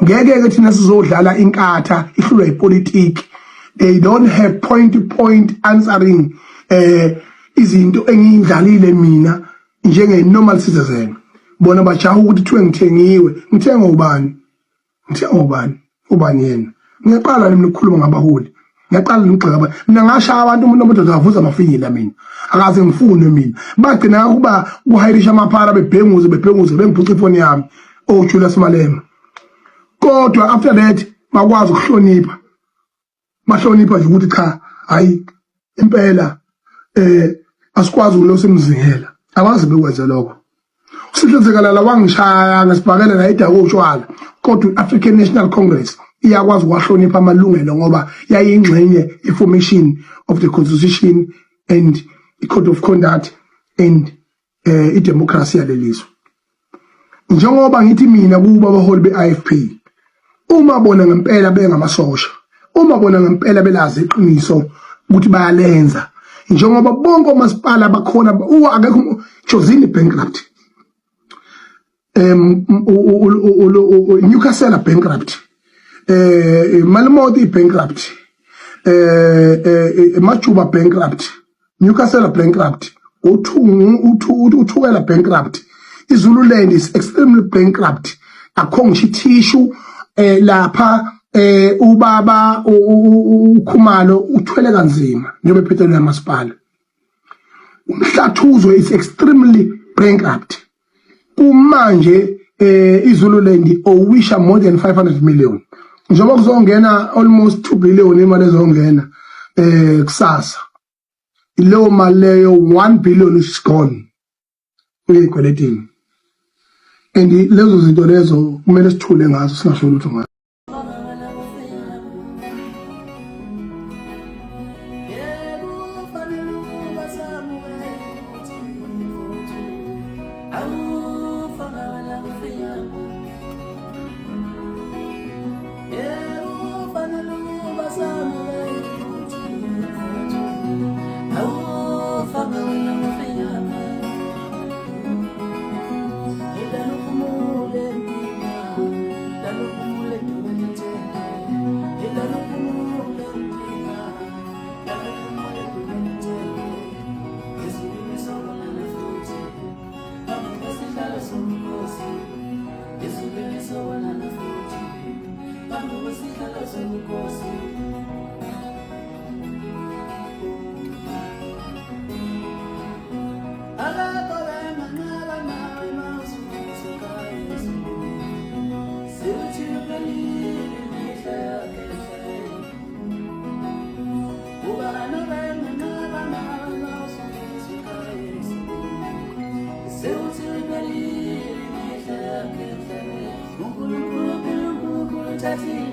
Ngeke ke thina sizodlala inkatha ihlulwa ipolitiki. They don't have point to point answering izinto engiyidlalile mina njenge normal citizen. Bona bajaha ukuthi kuthiwe ngithengiwe. Ngithenga ubani? Ngithenga ubani? Ubani yena? Ngiyaqala mina ukukhuluma ngabaholi. Ngiyaqala ngigxeka mina ngashaya abantu umuntu omudoda avuza amafinyila mina. Akaze ngifune mina. Bagcina ukuba uhayirisha amaphara bebhenguze bengiphuca ifoni yami. Oh Julius Malema. Kodwa after that bakwazi ukuhlonipha. Bahlonipha nje ukuthi cha hayi impela asikwazi ukulosemzingela. Abazi bekwenza lokho. Usihlezekala wangishaya ngesibhakela la idako utshwala. Kodwa African National Congress iyakwazi ukwahlonipha amalungelo ngoba yayingxenye information of the constitution and the code of conduct and idemocracy yalelizwe. Njengoba ngithi mina kuba abaholi beIFP uma bona ngempela bengamasosha, uma bona ngempela belazi iqiniso ukuthi bayalenza, njengoba bonke omasipala bakhona akekho Josini bankrupt, Newcastle bankrupt, Malamodi bankrupt, Majuba bankrupt, Newcastle bankrupt, Uthukela bankrupt, iZululand is extremely bankrupt. Akho ngisho tissue lapha ubaba uKhumalo uthwele kanzima njengoba ephethwe namasipala. Umhlathuzo is extremely bankrupt. Kumanje iZululand owisha more than 500 million. Njengoba kuzongena almost 2 billion imali ezongena kusasa. Ileyo mali leyo 1 billion is gone. Uyekweletini. And lezo zinto lezo kumele sithule ngazo singasho lutho ngazo. That's it.